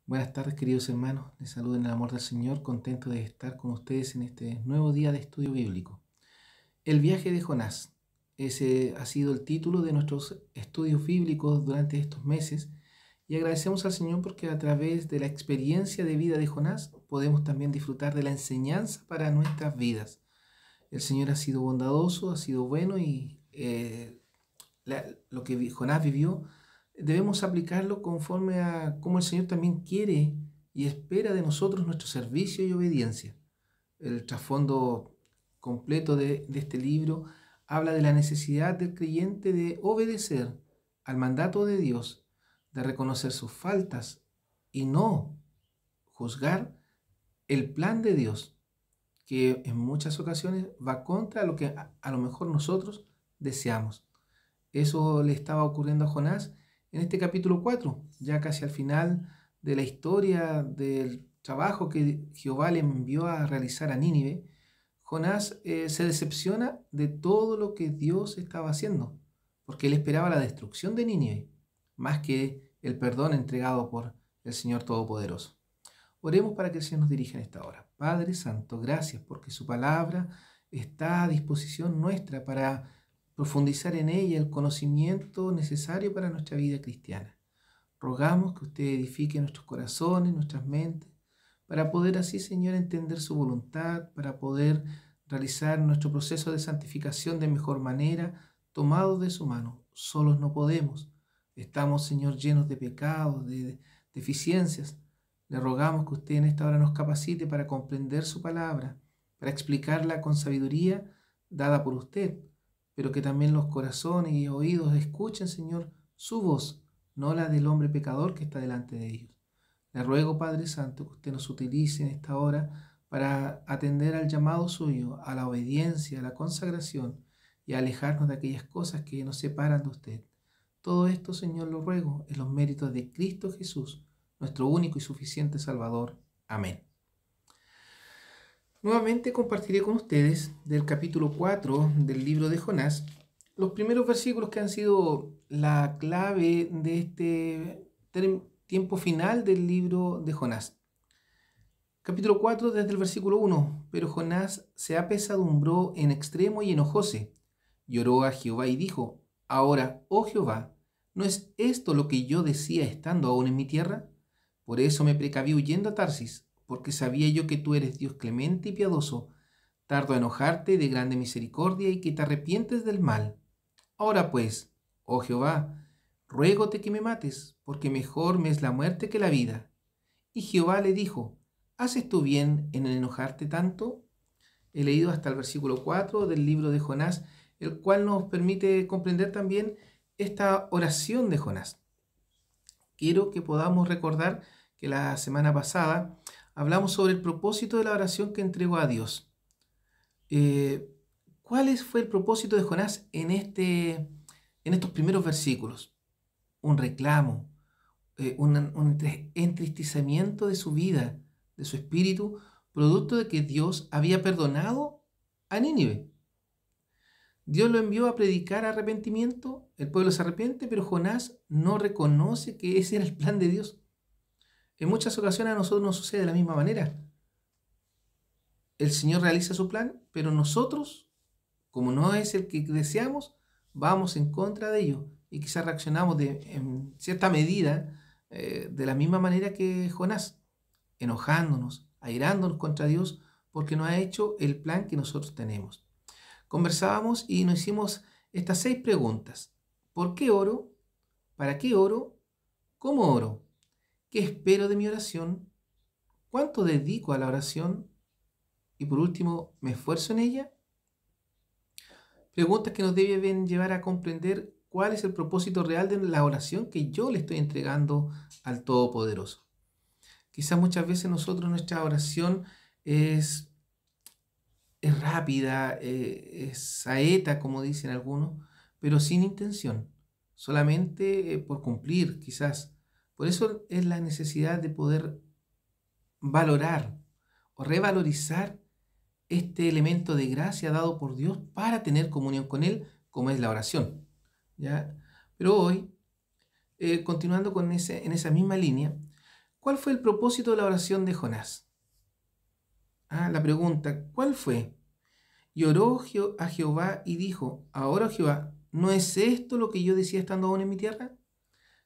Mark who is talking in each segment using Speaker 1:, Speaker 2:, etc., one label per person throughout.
Speaker 1: Buenas tardes, queridos hermanos. Les saludo en el amor del Señor, contento de estar con ustedes en este nuevo día de estudio bíblico. El viaje de Jonás. Ese ha sido el título de nuestros estudios bíblicos durante estos meses y agradecemos al Señor porque a través de la experiencia de vida de Jonás podemos también disfrutar de la enseñanza para nuestras vidas. El Señor ha sido bondadoso, ha sido bueno y lo que Jonás vivió debemos aplicarlo conforme a cómo el Señor también quiere y espera de nosotros nuestro servicio y obediencia. El trasfondo completo de este libro habla de la necesidad del creyente de obedecer al mandato de Dios, de reconocer sus faltas y no juzgar el plan de Dios, que en muchas ocasiones va contra lo que a lo mejor nosotros deseamos. Eso le estaba ocurriendo a Jonás en este capítulo 4, ya casi al final de la historia del trabajo que Jehová le envió a realizar a Nínive. Jonás se decepciona de todo lo que Dios estaba haciendo, porque él esperaba la destrucción de Nínive, más que el perdón entregado por el Señor Todopoderoso. Oremos para que el Señor nos dirija en esta hora. Padre Santo, gracias porque su palabra está a disposición nuestra para profundizar en ella el conocimiento necesario para nuestra vida cristiana. Rogamos que usted edifique nuestros corazones, nuestras mentes, para poder así, Señor, entender su voluntad, para poder realizar nuestro proceso de santificación de mejor manera, tomados de su mano. Solos no podemos. Estamos, Señor, llenos de pecados, de deficiencias. Le rogamos que usted en esta hora nos capacite para comprender su palabra, para explicarla con sabiduría dada por usted, pero que también los corazones y oídos escuchen, Señor, su voz, no la del hombre pecador que está delante de ellos. Le ruego, Padre Santo, que usted nos utilice en esta hora para atender al llamado suyo, a la obediencia, a la consagración y a alejarnos de aquellas cosas que nos separan de usted. Todo esto, Señor, lo ruego en los méritos de Cristo Jesús, nuestro único y suficiente Salvador. Amén. Nuevamente compartiré con ustedes del capítulo 4 del libro de Jonás los primeros versículos que han sido la clave de este tiempo final del libro de Jonás. Capítulo 4 desde el versículo 1. Pero Jonás se apesadumbró en extremo y enojóse. Lloró a Jehová y dijo: Ahora, oh Jehová, ¿no es esto lo que yo decía estando aún en mi tierra? Por eso me precaví huyendo a Tarsis, porque sabía yo que tú eres Dios clemente y piadoso, tardo a enojarte, de grande misericordia, y que te arrepientes del mal. Ahora pues, oh Jehová, ruégote que me mates, porque mejor me es la muerte que la vida. Y Jehová le dijo: ¿Haces tú bien en enojarte tanto? He leído hasta el versículo 4 del libro de Jonás, el cual nos permite comprender también esta oración de Jonás. Quiero que podamos recordar que la semana pasada hablamos sobre el propósito de la oración que entregó a Dios. ¿Cuál fue el propósito de Jonás en estos primeros versículos? Un reclamo, un entristecimiento de su vida, de su espíritu, producto de que Dios había perdonado a Nínive. Dios lo envió a predicar arrepentimiento, el pueblo se arrepiente, pero Jonás no reconoce que ese era el plan de Dios. En muchas ocasiones a nosotros nos sucede de la misma manera. El Señor realiza su plan, pero nosotros, como no es el que deseamos, vamos en contra de ello y quizás reaccionamos en cierta medida de la misma manera que Jonás, enojándonos, airándonos contra Dios porque no ha hecho el plan que nosotros tenemos. Conversábamos y nos hicimos estas 6 preguntas. ¿Por qué oro? ¿Para qué oro? ¿Cómo oro? ¿Qué espero de mi oración? ¿Cuánto dedico a la oración? Y por último, ¿me esfuerzo en ella? Preguntas que nos deben llevar a comprender cuál es el propósito real de la oración que yo le estoy entregando al Todopoderoso. Quizás muchas veces nuestra oración es rápida, es saeta, como dicen algunos, pero sin intención, solamente por cumplir, quizás. Por eso es la necesidad de poder valorar o revalorizar este elemento de gracia dado por Dios para tener comunión con Él, como es la oración, ¿ya? Pero hoy, continuando en esa misma línea, ¿Cuál fue el propósito de la oración de Jonás? La pregunta, ¿cuál fue? Y oró a Jehová y dijo, ahora Jehová, ¿no es esto lo que yo decía estando aún en mi tierra?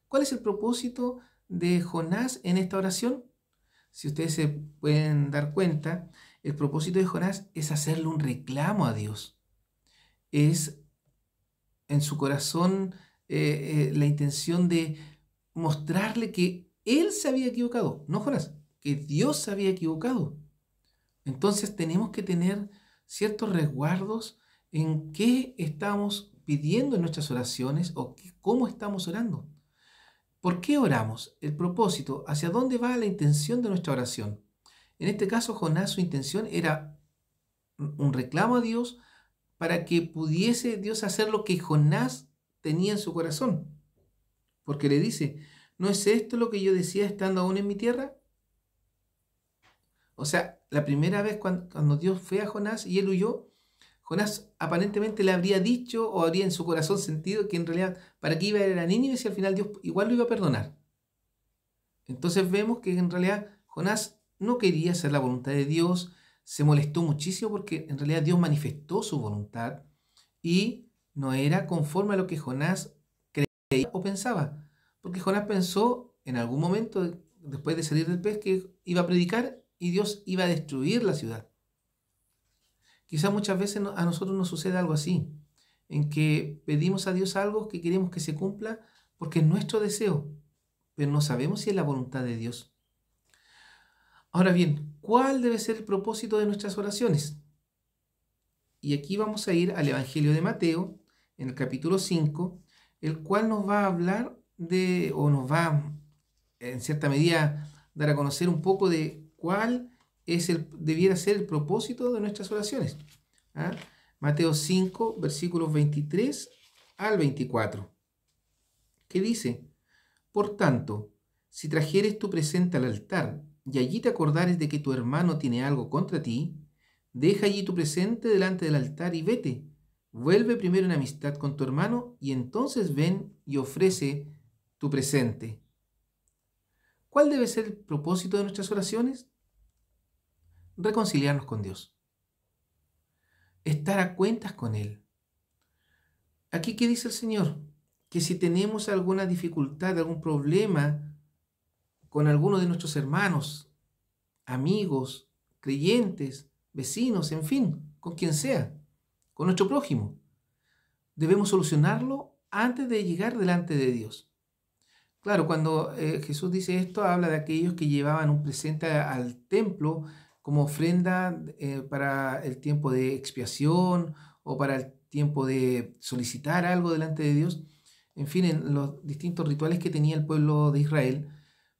Speaker 1: ¿Cuál es el propósito de Jonás en esta oración? Si ustedes se pueden dar cuenta, el propósito de Jonás es hacerle un reclamo a Dios. Es en su corazón la intención de mostrarle que él se había equivocado, no Jonás, que Dios se había equivocado. Entonces tenemos que tener ciertos resguardos en qué estamos pidiendo en nuestras oraciones o cómo estamos orando. ¿Por qué oramos? El propósito, ¿hacia dónde va la intención de nuestra oración? En este caso, Jonás, su intención era un reclamo a Dios para que pudiese Dios hacer lo que Jonás tenía en su corazón. Porque le dice, ¿no es esto lo que yo decía estando aún en mi tierra? O sea, la primera vez cuando Dios fue a Jonás y él huyó, Jonás aparentemente le habría dicho o habría en su corazón sentido que en realidad para qué iba a ir a Nínive si al final Dios igual lo iba a perdonar. Entonces vemos que en realidad Jonás no quería hacer la voluntad de Dios, se molestó muchísimo porque en realidad Dios manifestó su voluntad y no era conforme a lo que Jonás creía o pensaba. Porque Jonás pensó en algún momento, después de salir del pez, que iba a predicar y Dios iba a destruir la ciudad. Quizás muchas veces a nosotros nos sucede algo así, en que pedimos a Dios algo que queremos que se cumpla porque es nuestro deseo, pero no sabemos si es la voluntad de Dios. Ahora bien, ¿cuál debe ser el propósito de nuestras oraciones? Y aquí vamos a ir al Evangelio de Mateo, en el capítulo 5, el cual nos va a hablar o nos va, en cierta medida, dar a conocer un poco de cuál debiera ser el propósito de nuestras oraciones. Mateo 5, versículos 23 al 24. ¿Qué dice? Por tanto, si trajeres tu presente al altar y allí te acordares de que tu hermano tiene algo contra ti, deja allí tu presente delante del altar y vete. Vuelve primero en amistad con tu hermano y entonces ven y ofrece tu presente. ¿Cuál debe ser el propósito de nuestras oraciones? Reconciliarnos con Dios. Estar a cuentas con Él. Aquí, ¿qué dice el Señor? Que si tenemos alguna dificultad, algún problema con alguno de nuestros hermanos, amigos, creyentes, vecinos, en fin, con quien sea, con nuestro prójimo, debemos solucionarlo antes de llegar delante de Dios. Claro, cuando Jesús dice esto, habla de aquellos que llevaban un presente al templo como ofrenda para el tiempo de expiación o para el tiempo de solicitar algo delante de Dios, en fin, en los distintos rituales que tenía el pueblo de Israel.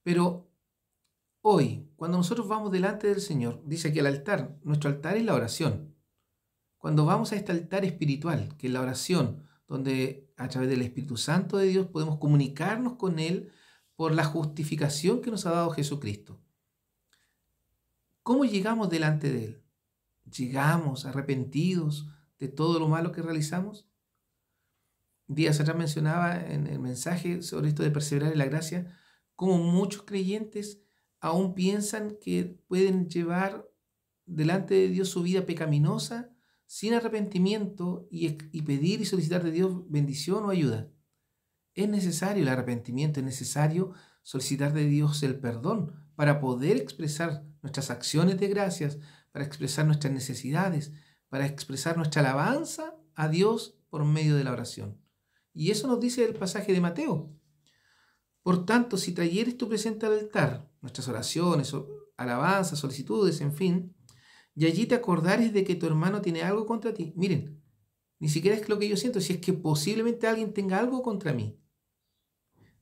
Speaker 1: Pero hoy, cuando nosotros vamos delante del Señor, dice aquí el altar, nuestro altar es la oración. Cuando vamos a este altar espiritual, que es la oración, donde a través del Espíritu Santo de Dios podemos comunicarnos con Él por la justificación que nos ha dado Jesucristo. ¿Cómo llegamos delante de Él? ¿Llegamos arrepentidos de todo lo malo que realizamos? Días atrás mencionaba en el mensaje sobre esto de perseverar en la gracia, cómo muchos creyentes aún piensan que pueden llevar delante de Dios su vida pecaminosa sin arrepentimiento y pedir y solicitar de Dios bendición o ayuda. Es necesario el arrepentimiento, es necesario solicitar de Dios el perdón para poder expresar nuestras acciones de gracias, para expresar nuestras necesidades, para expresar nuestra alabanza a Dios por medio de la oración. Y eso nos dice el pasaje de Mateo. Por tanto, si trayeres tu presente al altar, nuestras oraciones, alabanzas, solicitudes, en fin, y allí te acordares de que tu hermano tiene algo contra ti. Miren, ni siquiera es lo que yo siento, si es que posiblemente alguien tenga algo contra mí.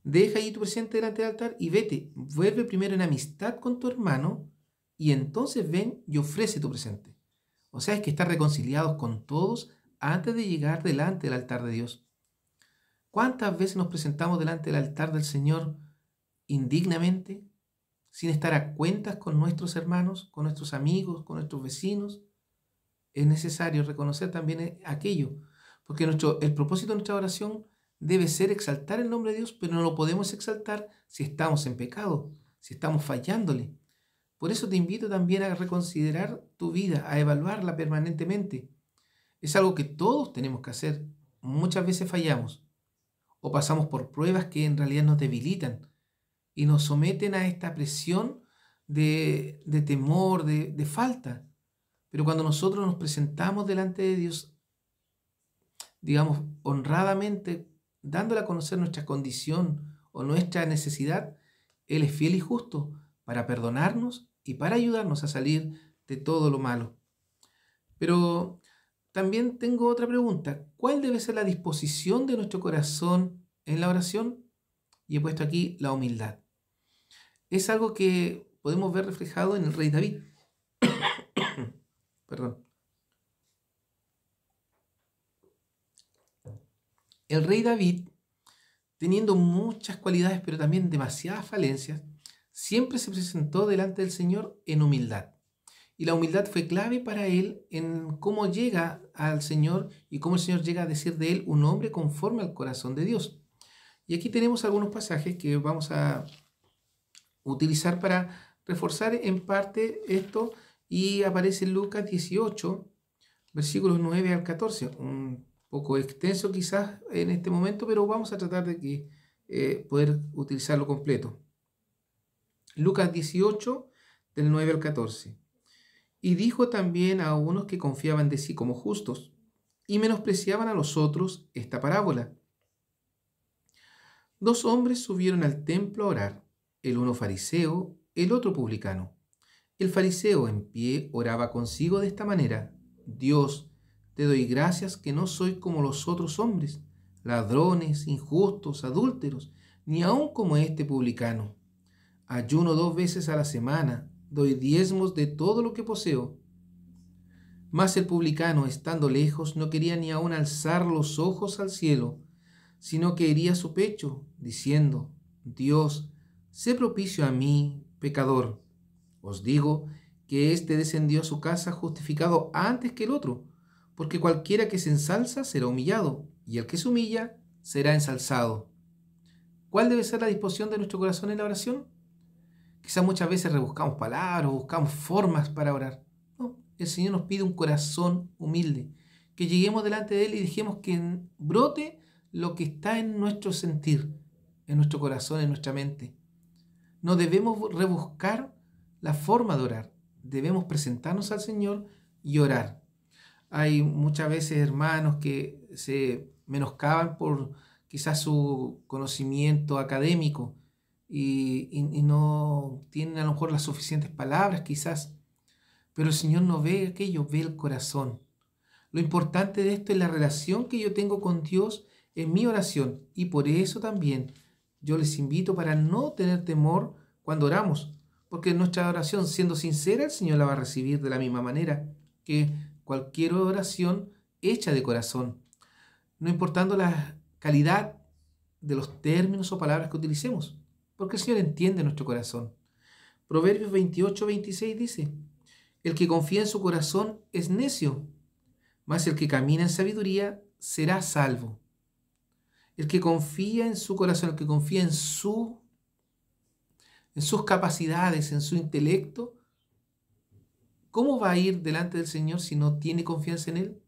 Speaker 1: Deja allí tu presente delante del altar y vete. Vuelve primero en amistad con tu hermano y entonces ven y ofrece tu presente. O sea, es que estar reconciliados con todos antes de llegar delante del altar de Dios. ¿Cuántas veces nos presentamos delante del altar del Señor indignamente, sin estar a cuentas con nuestros hermanos, con nuestros amigos, con nuestros vecinos? Es necesario reconocer también aquello, porque el propósito de nuestra oración debe ser exaltar el nombre de Dios, pero no lo podemos exaltar si estamos en pecado, si estamos fallándole. Por eso te invito también a reconsiderar tu vida, a evaluarla permanentemente. Es algo que todos tenemos que hacer. Muchas veces fallamos o pasamos por pruebas que en realidad nos debilitan y nos someten a esta presión de temor, de falta. Pero cuando nosotros nos presentamos delante de Dios, digamos, honradamente, dándole a conocer nuestra condición o nuestra necesidad, Él es fiel y justo para perdonarnos y para ayudarnos a salir de todo lo malo. Pero también tengo otra pregunta. ¿Cuál debe ser la disposición de nuestro corazón en la oración? Y he puesto aquí la humildad. Es algo que podemos ver reflejado en el rey David. Perdón. El rey David, teniendo muchas cualidades, pero también demasiadas falencias, siempre se presentó delante del Señor en humildad. Y la humildad fue clave para él en cómo llega al Señor y cómo el Señor llega a decir de él un hombre conforme al corazón de Dios. Y aquí tenemos algunos pasajes que vamos a utilizar para reforzar en parte esto, y aparece en Lucas 18, versículos 9 al 14, un poco extenso quizás en este momento, pero vamos a tratar de poder utilizarlo completo. Lucas 18, del 9 al 14. Y dijo también a unos que confiaban de sí como justos y menospreciaban a los otros esta parábola. Dos hombres subieron al templo a orar, el uno fariseo, el otro publicano. El fariseo en pie oraba consigo de esta manera: Dios, te doy gracias que no soy como los otros hombres, ladrones, injustos, adúlteros, ni aun como este publicano. Ayuno 2 veces a la semana, doy diezmos de todo lo que poseo. Mas el publicano, estando lejos, no quería ni aun alzar los ojos al cielo, sino que hería su pecho, diciendo: Dios, sé propicio a mí, pecador. Os digo que éste descendió a su casa justificado antes que el otro, porque cualquiera que se ensalza será humillado, y el que se humilla será ensalzado. ¿Cuál debe ser la disposición de nuestro corazón en la oración? Quizás muchas veces rebuscamos palabras, buscamos formas para orar. No, el Señor nos pide un corazón humilde, que lleguemos delante de Él y dejemos que brote lo que está en nuestro sentir, en nuestro corazón, en nuestra mente. No debemos rebuscar la forma de orar, debemos presentarnos al Señor y orar. Hay muchas veces hermanos que se menoscaban por quizás su conocimiento académico y no tienen a lo mejor las suficientes palabras quizás, pero el Señor no ve aquello, ve el corazón. Lo importante de esto es la relación que yo tengo con Dios en mi oración, y por eso también yo les invito para no tener temor cuando oramos, porque nuestra oración, siendo sincera, el Señor la va a recibir de la misma manera que cualquier oración hecha de corazón, no importando la calidad de los términos o palabras que utilicemos, porque el Señor entiende nuestro corazón. Proverbios 28, 26 dice: el que confía en su corazón es necio, mas el que camina en sabiduría será salvo. El que confía en su corazón, el que confía en sus capacidades, en su intelecto, ¿cómo va a ir delante del Señor si no tiene confianza en Él?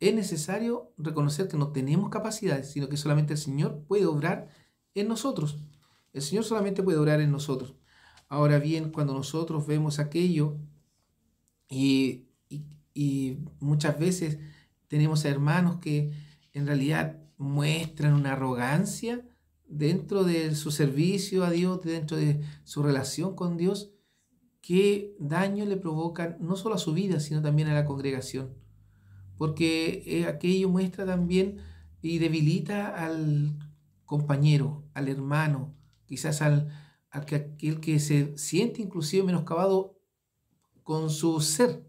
Speaker 1: Es necesario reconocer que no tenemos capacidades, sino que solamente el Señor puede obrar en nosotros. El Señor solamente puede obrar en nosotros. Ahora bien, cuando nosotros vemos aquello y muchas veces tenemos a hermanos que en realidad muestran una arrogancia dentro de su servicio a Dios, dentro de su relación con Dios, qué daño le provocan no solo a su vida, sino también a la congregación. Porque aquello muestra también y debilita al compañero, al hermano, quizás aquel que se siente inclusive menoscabado con su ser.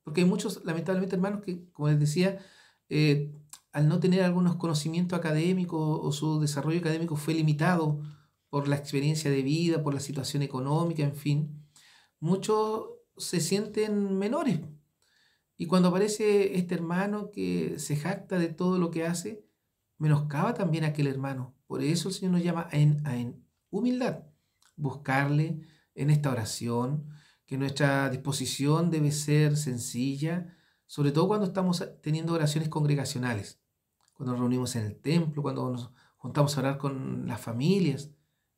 Speaker 1: Porque hay muchos, lamentablemente, hermanos que, como les decía, al no tener algunos conocimientos académicos o su desarrollo académico fue limitado por la experiencia de vida, por la situación económica, en fin, muchos se sienten menores. Y cuando aparece este hermano que se jacta de todo lo que hace, menoscaba también a aquel hermano. Por eso el Señor nos llama en humildad. buscarle en esta oración, que nuestra disposición debe ser sencilla, sobre todo cuando estamos teniendo oraciones congregacionales, cuando nos reunimos en el templo, cuando nos juntamos a orar con las familias,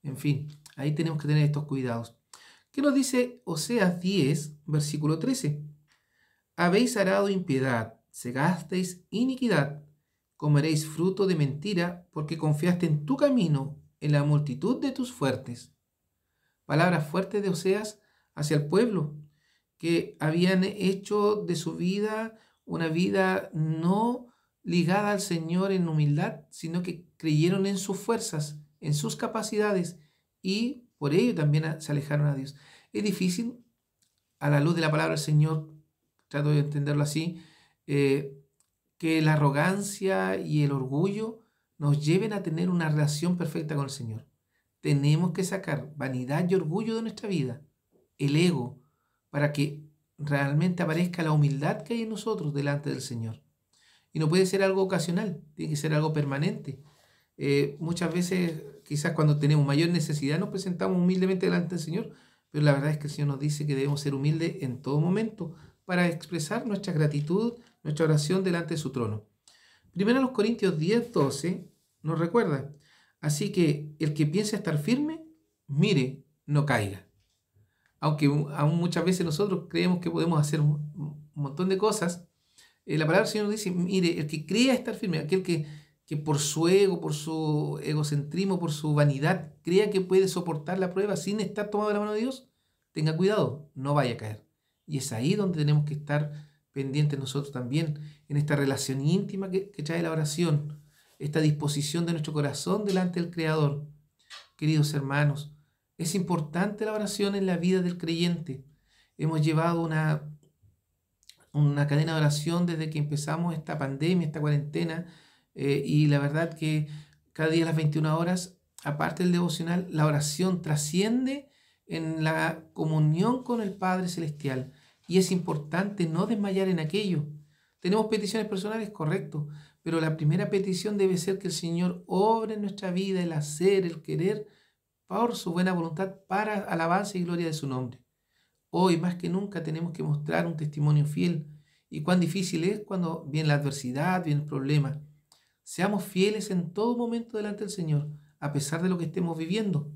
Speaker 1: en fin, ahí tenemos que tener estos cuidados. ¿Qué nos dice Oseas 10, versículo 13? Habéis arado impiedad, segasteis iniquidad, comeréis fruto de mentira, porque confiaste en tu camino, en la multitud de tus fuertes. Palabras fuertes de Oseas hacia el pueblo, que habían hecho de su vida una vida no ligada al Señor en humildad, sino que creyeron en sus fuerzas, en sus capacidades, y por ello también se alejaron a Dios. Es difícil, a la luz de la palabra del Señor, trato de entenderlo así, que la arrogancia y el orgullo nos lleven a tener una relación perfecta con el Señor. Tenemos que sacar vanidad y orgullo de nuestra vida, el ego, para que realmente aparezca la humildad que hay en nosotros delante del Señor. Y no puede ser algo ocasional, tiene que ser algo permanente. Muchas veces, quizás cuando tenemos mayor necesidad, nos presentamos humildemente delante del Señor, pero la verdad es que el Señor nos dice que debemos ser humildes en todo momento para expresar nuestra gratitud, nuestra oración delante de su trono. Primero los Corintios 10:12 nos recuerda: así que el que piense estar firme, mire, no caiga. Aunque aún muchas veces nosotros creemos que podemos hacer un montón de cosas, la palabra del Señor dice: mire, el que crea estar firme, aquel que por su ego, por su egocentrismo, por su vanidad, crea que puede soportar la prueba sin estar tomado de la mano de Dios, tenga cuidado, no vaya a caer. Y es ahí donde tenemos que estar pendientes nosotros también, en esta relación íntima que trae la oración, esta disposición de nuestro corazón delante del Creador. Queridos hermanos, es importante la oración en la vida del creyente. Hemos llevado una cadena de oración desde que empezamos esta pandemia, esta cuarentena, y la verdad que cada día a las 21 horas, aparte del devocional, la oración trasciende en la comunión con el Padre Celestial, y es importante no desmayar en aquello. Tenemos peticiones personales, correcto, pero la primera petición debe ser que el Señor obre en nuestra vida, el hacer, el querer, por su buena voluntad, para alabanza y gloria de su nombre. Hoy más que nunca tenemos que mostrar un testimonio fiel. Y cuán difícil es cuando viene la adversidad, viene el problema. Seamos fieles en todo momento delante del Señor, a pesar de lo que estemos viviendo.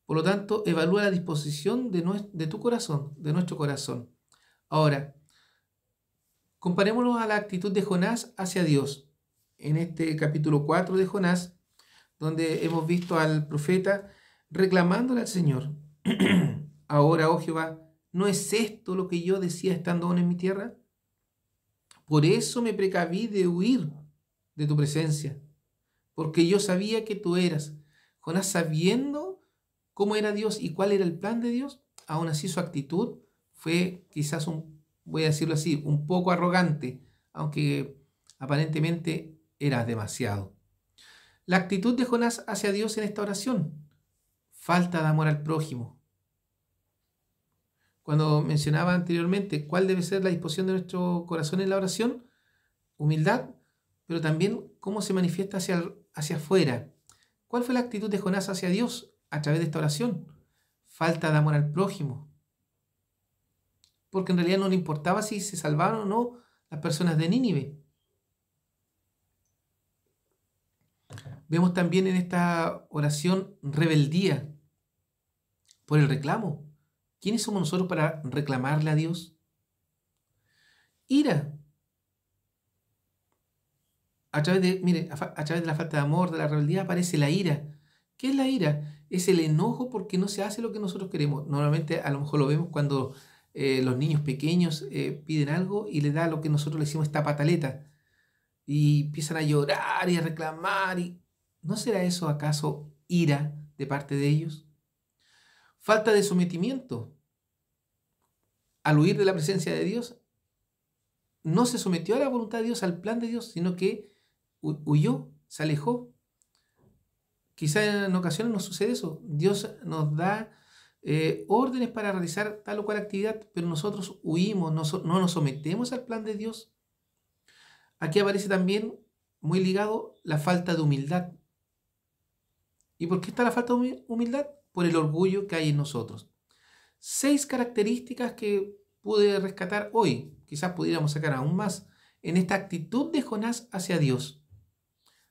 Speaker 1: Por lo tanto, evalúa la disposición de tu corazón, de nuestro corazón. Ahora, comparémonos a la actitud de Jonás hacia Dios. En este capítulo 4 de Jonás, donde hemos visto al profeta reclamándole al Señor: ahora, oh Jehová, ¿no es esto lo que yo decía estando aún en mi tierra? Por eso me precaví de huir de tu presencia, porque yo sabía que tú eras. Jonás, sabiendo cómo era Dios y cuál era el plan de Dios, aún así su actitud fue quizás voy a decirlo así, un poco arrogante, aunque aparentemente era demasiado. La actitud de Jonás hacia Dios en esta oración: falta de amor al prójimo. Cuando mencionaba anteriormente cuál debe ser la disposición de nuestro corazón en la oración, humildad, pero también cómo se manifiesta hacia afuera. ¿Cuál fue la actitud de Jonás hacia Dios a través de esta oración? Falta de amor al prójimo. Porque en realidad no le importaba si se salvaban o no las personas de Nínive. Vemos también en esta oración rebeldía por el reclamo. ¿Quiénes somos nosotros para reclamarle a Dios? Ira. A través de la falta de amor, de la rebeldía, aparece la ira. ¿Qué es la ira? Es el enojo porque no se hace lo que nosotros queremos. Normalmente a lo mejor lo vemos cuando los niños pequeños piden algo y les da lo que nosotros le decimos esta pataleta. Y empiezan a llorar y a reclamar. ¿No será eso acaso ira de parte de ellos? Falta de sometimiento. Al huir de la presencia de Dios, no se sometió a la voluntad de Dios, al plan de Dios, sino que huyó, se alejó. Quizá en ocasiones nos sucede eso. Dios nos da órdenes para realizar tal o cual actividad, pero nosotros huimos, no nos sometemos al plan de Dios. Aquí aparece también, muy ligado, la falta de humildad. ¿Y por qué está la falta de humildad? por el orgullo que hay en nosotros. 6 características que pude rescatar hoy, quizás pudiéramos sacar aún más, en esta actitud de Jonás hacia Dios.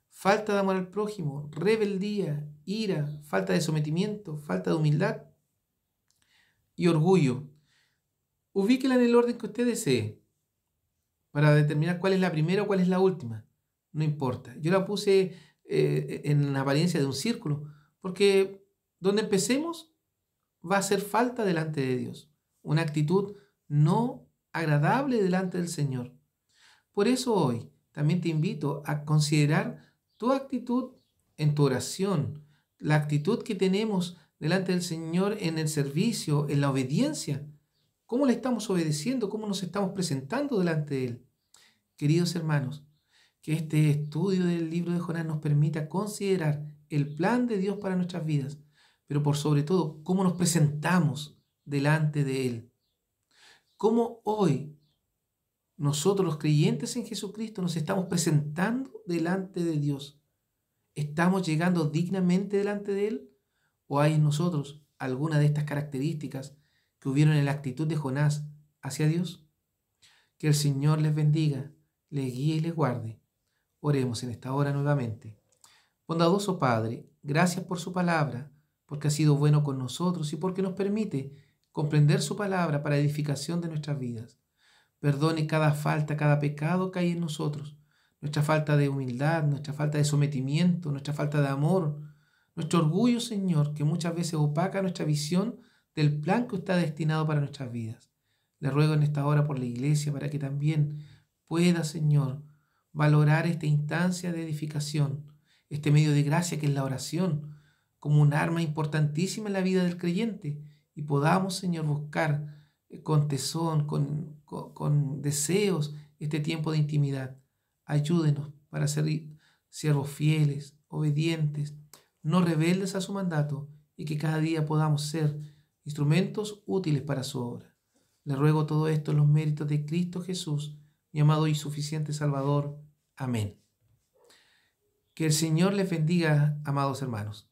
Speaker 1: Falta de amor al prójimo, rebeldía, ira, falta de sometimiento, falta de humildad y orgullo. Ubíquela en el orden que usted desee para determinar cuál es la primera o cuál es la última. No importa. Yo la puse en la apariencia de un círculo, porque donde empecemos va a hacer falta delante de Dios. Una actitud no agradable delante del Señor. Por eso hoy también te invito a considerar tu actitud en tu oración, la actitud que tenemos delante del Señor en el servicio, en la obediencia. ¿Cómo le estamos obedeciendo? ¿Cómo nos estamos presentando delante de Él? Queridos hermanos, que este estudio del libro de Jonás nos permita considerar el plan de Dios para nuestras vidas, pero por sobre todo, cómo nos presentamos delante de Él. Cómo hoy nosotros los creyentes en Jesucristo nos estamos presentando delante de Dios. ¿Estamos llegando dignamente delante de Él? ¿O hay en nosotros alguna de estas características que hubieron en la actitud de Jonás hacia Dios? Que el Señor les bendiga, les guíe y les guarde. Oremos en esta hora nuevamente. Bondadoso Padre, gracias por su palabra, porque ha sido bueno con nosotros y porque nos permite comprender su palabra para edificación de nuestras vidas. Perdone cada falta, cada pecado que hay en nosotros, nuestra falta de humildad, nuestra falta de sometimiento, nuestra falta de amor, nuestro orgullo, Señor, que muchas veces opaca nuestra visión del plan que usted ha destinado para nuestras vidas. Le ruego en esta hora por la iglesia para que también pueda, Señor, valorar esta instancia de edificación, este medio de gracia que es la oración, como un arma importantísima en la vida del creyente, y podamos, Señor, buscar con tesón, con deseos, este tiempo de intimidad. Ayúdenos para ser siervos fieles, obedientes, no rebeldes a su mandato, y que cada día podamos ser instrumentos útiles para su obra. Le ruego todo esto en los méritos de Cristo Jesús, mi amado y suficiente Salvador. Amén. Que el Señor les bendiga, amados hermanos.